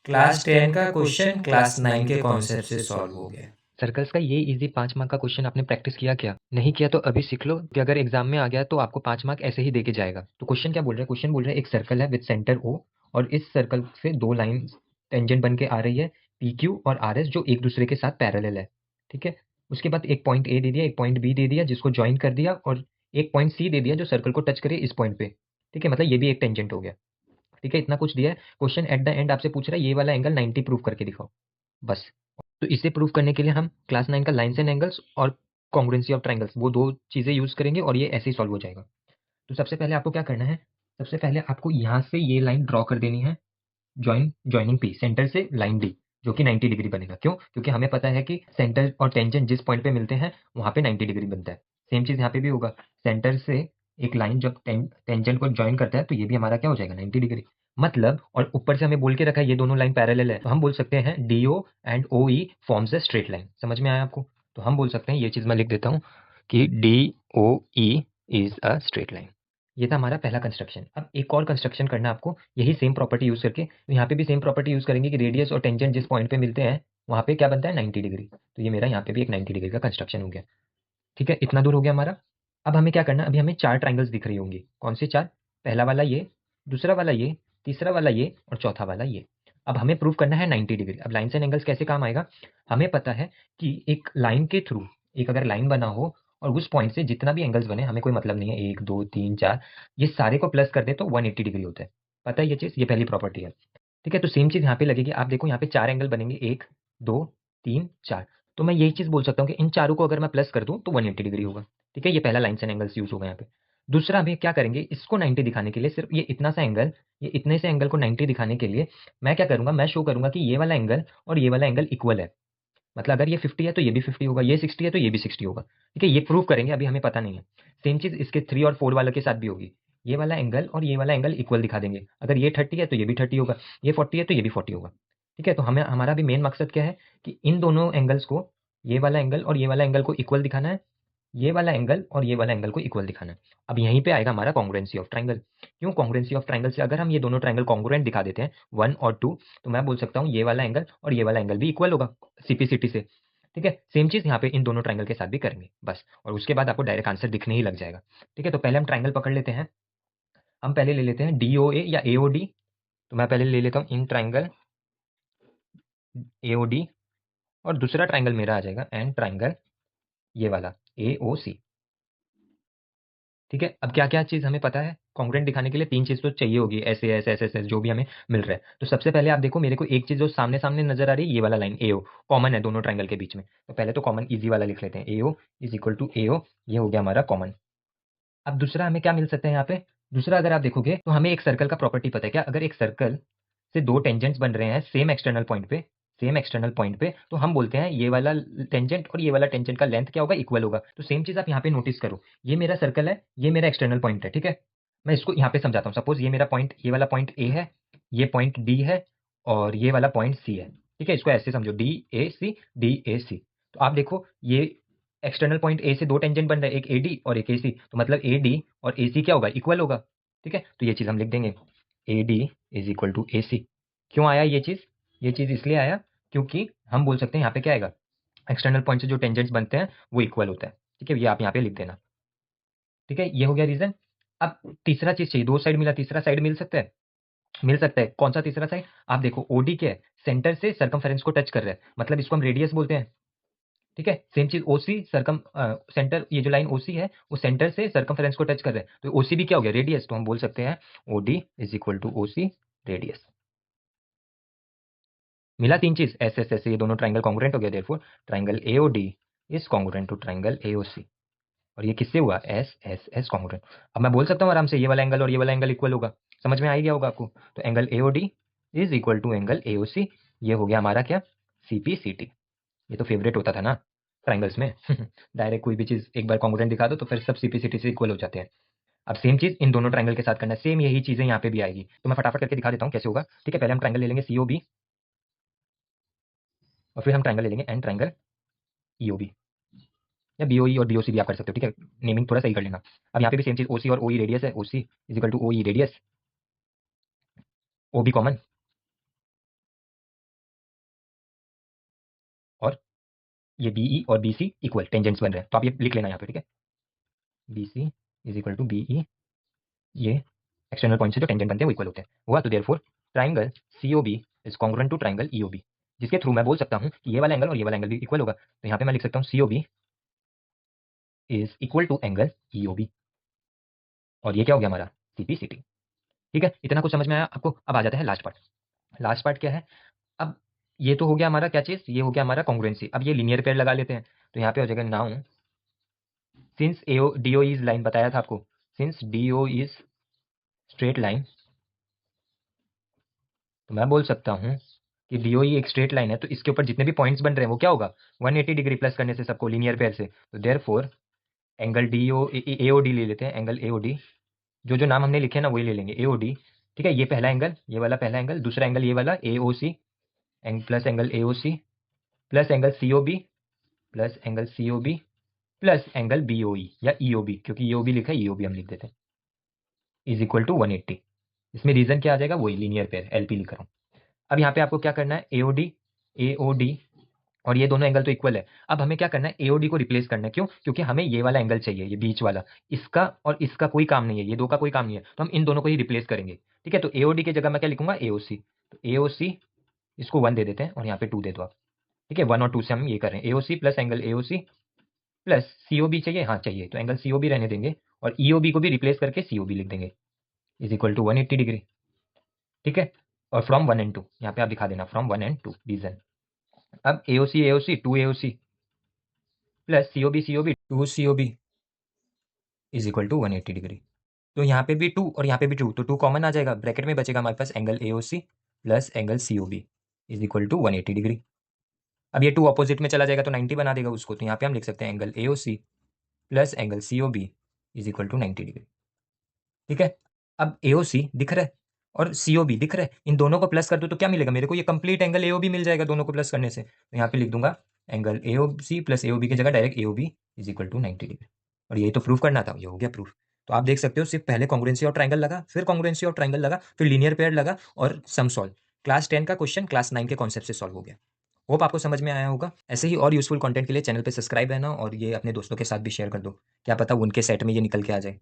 Class 10 का question class 9 के concept से सॉल्व हो गया। सर्कल्स का ये इजी 5 मार्क का क्वेश्चन आपने प्रैक्टिस किया क्या? नहीं किया तो अभी सीख लो कि अगर एग्जाम में आ गया तो आपको 5 मार्क ऐसे ही देके जाएगा। तो क्वेश्चन क्या बोल रहा है? क्वेश्चन बोल रहा है एक सर्कल है विद सेंटर O और इस सर्कल से दो लाइन टेंजेंट बन के आ रही है PQ और RS जो एक दूसरे के साथ पैरेलल है। ठीक है, उसके बाद एक पॉइंट A दे दिया, एक पॉइंट B दे दिया जिसको ज्वाइन कर दिया और एक पॉइंट C दे दिया जो सर्कल को टच करे इस पॉइंट पे। ठीक है, मतलब ये भी एक टेंजेंट हो गया। ठीक है, इतना कुछ दिया है। क्वेश्चन एट द एंड आपसे पूछ रहा है ये वाला एंगल 90 प्रूव करके दिखाओ, बस। तो इसे प्रूव करने के लिए हम क्लास 9 का लाइन्स एंड एंगल्स और कॉन्ग्रुएंसी ऑफ ट्रायंगल्स वो दो चीजें यूज करेंगे और ये ऐसे ही सॉल्व हो जाएगा। तो सबसे पहले आपको क्या करना है? सबसे पहले आपको यहाँ से ये लाइन ड्रॉ कर देनी है, जॉइनिंग पी सेंटर से लाइन डी, जो कि 90 डिग्री बनेगा। क्यों? क्योंकि हमें पता है कि सेंटर और टेंजेंट जिस पॉइंट पे मिलते हैं वहां पे 90 डिग्री बनता है। सेम चीज यहाँ पे भी होगा। सेंटर से एक लाइन जब टेंजेंट को ज्वाइन करता है तो ये भी हमारा क्या हो जाएगा? 90 डिग्री। मतलब और ऊपर से हमें बोल के रखा है ये दोनों लाइन पैरेलल है, तो हम बोल सकते हैं DO and OE forms a straight line. समझ में आया आपको? तो हम बोल सकते हैं, ये चीज मैं लिख देता हूँ कि DOE is a straight line. ये था हमारा पहला कंस्ट्रक्शन। अब एक और कंस्ट्रक्शन करना है आपको यही सेम प्रॉपर्टी यूज करके। तो यहाँ पे भी सेम प्रॉपर्टी यूज करेंगे कि रेडियस और टेंजेंट जिस पॉइंट पे मिलते हैं वहां पे क्या बनता है? 90 डिग्री। तो ये मेरा यहाँ पे भी एक 90 डिग्री का कंस्ट्रक्शन हो गया। ठीक है, इतना दूर हो गया हमारा। अब हमें क्या करना है? अभी हमें 4 ट्रायंगल्स दिख रही होंगी। कौन से 4? पहला वाला ये, दूसरा वाला ये, तीसरा वाला ये और चौथा वाला ये। अब हमें प्रूव करना है 90 डिग्री। अब लाइन्स एंड एंगल्स कैसे काम आएगा? हमें पता है कि एक लाइन के थ्रू, एक अगर लाइन बना हो और उस पॉइंट से जितना भी एंगल्स बने, हमें कोई मतलब नहीं है 1 2 3 4, ये सारे को प्लस कर दे तो 180 डिग्री होता है। पता है ये चीज़? ये पहली प्रॉपर्टी है। ठीक है, तो सेम चीज़ यहाँ पे लगेगी। आप देखो यहाँ पे 4 एंगल बनेंगे, 1 2 3 4। तो मैं यही चीज़ बोल सकता हूँ कि इन चारों को अगर मैं प्लस कर दूँ तो 180 डिग्री होगा। ठीक है, ये पहला लाइन्स एंड एंगल्स यूज़ होगा यहाँ पे। दूसरा हमें क्या करेंगे? इसको 90 दिखाने के लिए सिर्फ ये इतना सा एंगल, ये इतने से एंगल को 90 दिखाने के लिए मैं क्या करूँगा? मैं शो करूँगा कि ये वाला एंगल और ये वाला एंगल इक्वल है। मतलब अगर ये 50 है तो ये भी 50 होगा, ये 60 है तो ये भी 60 होगा। ठीक है, ये प्रूव करेंगे, अभी हमें पता नहीं है। सेम चीज़ इसके 3 और 4 वाले के साथ भी होगी। ये वाला एंगल और ये वाला एंगल इक्वल दिखा देंगे। अगर ये 30 है तो ये भी 30 होगा, ये 40 है तो ये भी 40 होगा। ठीक है, तो हमें हमारा भी मेन मकसद क्या है कि इन दोनों एंगल्स को, ये वाला एंगल और ये वाला एंगल को इक्वल दिखाना है, ये वाला एंगल और ये वाला एंगल को इक्वल दिखाना है। अब यहीं पे आएगा हमारा कॉन्ग्रुएंसी ऑफ ट्रायंगल। क्यों कॉन्ग्रुएंसी ऑफ ट्रायंगल? से अगर हम ये दोनों ट्रायंगल कॉन्ग्रुएंट दिखा देते हैं 1 और 2, तो मैं बोल सकता हूँ ये वाला एंगल और ये वाला एंगल भी इक्वल होगा सीपीसिटी से। ठीक है, सेम चीज़ यहाँ पे इन दोनों ट्रायंगल के साथ भी करेंगे, बस। और उसके बाद आपको डायरेक्ट आंसर दिखने ही लग जाएगा। ठीक है, तो पहले हम ट्रायंगल पकड़ लेते हैं। हम पहले ले लेते हैं DOA या AOD। तो मैं पहले ले लेता हूँ इन ट्रायंगल AOD और दूसरा ट्रायंगल मेरा आ जाएगा एंड ट्रायंगल ये वाला AOC। ठीक है, अब क्या क्या चीज़ हमें पता है कॉन्ग्रुएंट दिखाने के लिए? 3 चीज़ तो चाहिए होगी, ऐसे ऐसे ऐसे ऐसे जो भी हमें मिल रहा है। तो सबसे पहले आप देखो मेरे को एक चीज़ जो सामने सामने नजर आ रही है, ये वाला लाइन AO कॉमन है दोनों ट्रायंगल के बीच में। तो पहले तो कॉमन इजी वाला लिख लेते हैं, AO is equal to AO। ये हो गया हमारा कॉमन। अब दूसरा हमें क्या मिल सकता है यहाँ पे? दूसरा अगर आप देखोगे तो हमें एक सर्कल का प्रॉपर्टी पता है क्या? अगर एक सर्कल से दो टेंजेंट्स बन रहे हैं सेम एक्सटर्नल पॉइंट पे, सेम एक्सटर्नल पॉइंट पे, तो हम बोलते हैं ये वाला टेंजेंट और ये वाला टेंजेंट का लेंथ क्या होगा? इक्वल होगा। तो सेम चीज आप यहाँ पे नोटिस करो, ये मेरा सर्कल है, ये मेरा एक्सटर्नल पॉइंट है। ठीक है, मैं इसको यहाँ पे समझाता हूँ। सपोज ये मेरा पॉइंट, ये वाला पॉइंट ए है, ये पॉइंट बी है और ये वाला पॉइंट सी है। ठीक है, इसको ऐसे समझो, डी ए सी। तो आप देखो ये एक्सटर्नल पॉइंट ए से दो टेंजेंट बन रहे हैं, एक AD और एक AC। तो मतलब AD और AC क्या होगा? इक्वल होगा। ठीक है, तो ये चीज़ हम लिख देंगे, AD is equal to AC। क्यों आया ये चीज़? ये चीज़ इसलिए आया क्योंकि हम बोल सकते हैं यहाँ पे क्या आएगा? एक्सटर्नल पॉइंट से जो टेंजेंट्स बनते हैं वो इक्वल होता है। ठीक है, ये आप यहाँ पे लिख देना। ठीक है, ये हो गया रीजन। अब तीसरा चीज़ चाहिए, दो साइड मिला, तीसरा साइड मिल सकता है? मिल सकता है। कौन सा तीसरा साइड? आप देखो OD क्या है? सेंटर से सर्कमफेरेंस को टच कर रहा है, मतलब इसको हम रेडियस बोलते हैं। ठीक है, सेम चीज OC सेंटर, ये जो लाइन OC है वो सेंटर से सर्कमफेरेंस को टच कर रहा है, तो OC भी क्या हो गया? रेडियस। तो हम बोल सकते हैं OD is equal to OC radius. मिला तीन चीज, एस एस एस, ये दोनों ट्राइंगल कॉन्ग्रुएंट हो गया, therefore triangle AOD is congruent to triangle AOC। और ये किससे हुआ? S S S congruent. अब मैं बोल सकता हूँ आराम से ये वाला एंगल और ये वाला एंगल इक्वल होगा। समझ में आ ही गया होगा आपको। तो angle AOD is equal to angle AOC। ये हो गया हमारा क्या? CPCT। ये तो फेवरेट होता था ना ट्राइंगल्स में। डायरेक्ट कोई भी चीज एक बार कॉन्ग्रुएंट दिखा दो तो फिर सब CPCT से इक्वल हो जाते हैं। अब सेम चीज इन दोनों ट्राइंगल के साथ करना है, सेम यही चीजें यहाँ पे भी आएगी। तो मैं फटाफट करके दिखा देता हूँ कैसे होगा। ठीक है, पहले हम ट्राइंगल ले लेंगे COB और फिर हम ट्राइंगल ले लेंगे एंड ट्राइंगल EOB, या BOE और BOC भी आप कर सकते हो। ठीक है, नेमिंग थोड़ा सही कर लेना। अब यहाँ पे भी सेम चीज OC और OE रेडियस है, OC is equal to OE radius, OB common. ये BE और BC इक्वल टेंजेंट्स बन रहे हैं, तो आप ये लिख लेना यहाँ पे, ठीक है। BC is equal to BE, ये एक्सटर्नल पॉइंट से जो टेंजेंट बनते हैं वो इक्वल होते हैं, हुआ। तो therefore triangle COB is congruent to triangle EOB, जिसके थ्रू मैं बोल सकता हूँ कि ये वाला एंगल और ये वाला एंगल भी इक्वल होगा। तो यहाँ पे मैं लिख सकता हूँ COB is equal to angle EOB, और ये क्या हो गया हमारा CPCT, ठीक है। इतना कुछ समझ में आया आपको। अब आ जाता है लास्ट पार्ट। लास्ट पार्ट क्या है, अब ये तो हो गया हमारा क्या चीज, ये हो गया हमारा कॉन्ग्रुएंसी। अब ये लीनियर पेयर लगा लेते हैं, तो यहाँ पे हो जाएगा now since DO is line, बताया था आपको, since DO is straight line, तो मैं बोल सकता हूँ कि DOE एक स्ट्रेट लाइन है, तो इसके ऊपर जितने भी पॉइंट्स बन रहे हैं वो क्या होगा, 180 डिग्री प्लस करने से सबको लीनियर पेयर से। तो देयरफॉर एंगल AOD ले लेते हैं, एंगल AOD, जो जो नाम हमने लिखे हैं ना वही ले लेंगे, AOD, ठीक है। ये पहला एंगल, ये वाला पहला एंगल, दूसरा एंगल ये वाला AOC plus angle AOC plus angle COB plus angle COB plus angle BOE या EOB, क्योंकि EOB लिखा है EOB हम लिख देते हैं, इज इक्वल टू 180। इसमें रीजन क्या आ जाएगा, वही लीनियर पेयर LP लिख रहा हूँ। अब यहाँ पे आपको क्या करना है, AOD और ये दोनों एंगल तो इक्वल है। अब हमें क्या करना है, AOD को रिप्लेस करना है, क्यों, क्योंकि हमें ये वाला एंगल चाहिए, ये बीच वाला, इसका और इसका कोई काम नहीं है, ये दो का कोई काम नहीं है, तो हम इन दोनों को ही रिप्लेस करेंगे, ठीक है। तो AOD की जगह मैं क्या लिखूंगा, AOC, तो AOC इसको 1 दे देते हैं और यहाँ पे 2 दे दो आप, ठीक है। 1 और 2 से हम ये कर रहे हैं, AOC plus angle AOC plus COB चाहिए, हाँ चाहिए, तो एंगल COB रहने देंगे और EOB को भी रिप्लेस करके COB लिख देंगे, इज इक्वल टू 180 डिग्री, ठीक है। और फ्रॉम 1 and 2 यहाँ पे आप दिखा देना, फ्रॉम 1 and 2 रीजन। अब AOC 2 AOC plus COB 2 COB is equal to 180 degree. तो यहाँ पे भी 2 और यहाँ पे भी 2, तो 2 कॉमन आ जाएगा, ब्रैकेट में बचेगा हमारे पास angle AOC plus angle COB is equal to 180 degree. अब ये 2 ऑपोजिट में चला जाएगा तो 90 बना देगा उसको, तो यहाँ पे हम लिख सकते हैं angle AOC plus angle COB is equal to 90 degree, ठीक है। अब AOC दिख रहा है और COB दिख रहा है, इन दोनों को प्लस कर दो तो क्या मिलेगा मेरे को, ये कंप्लीट एंगल AOB मिल जाएगा दोनों को प्लस करने से। तो यहाँ पे लिख दूंगा एंगल AOC प्लस AOB की जगह direct AOB is equal to 90 degree. और यही तो प्रूफ करना था, ये हो गया प्रूफ। तो आप देख सकते हो, सिर्फ पहले कॉन्ग्रुएंसी और ट्राइंगल लगा, फिर कॉन्ग्रुएंसी और ट्राइंगल लगा, फिर लीनियर पेयर लगा और सम सॉल्व। क्लास 10 का क्वेश्चन क्लास 9 के कॉन्सेप्ट से सॉल्व हो गया। होप आपको समझ में आया होगा। ऐसे ही और यूजफुल कंटेंट के लिए चैनल पे सब्सक्राइब रहना और ये अपने दोस्तों के साथ भी शेयर कर दो, क्या पता उनके सेट में ये निकल के आ जाए।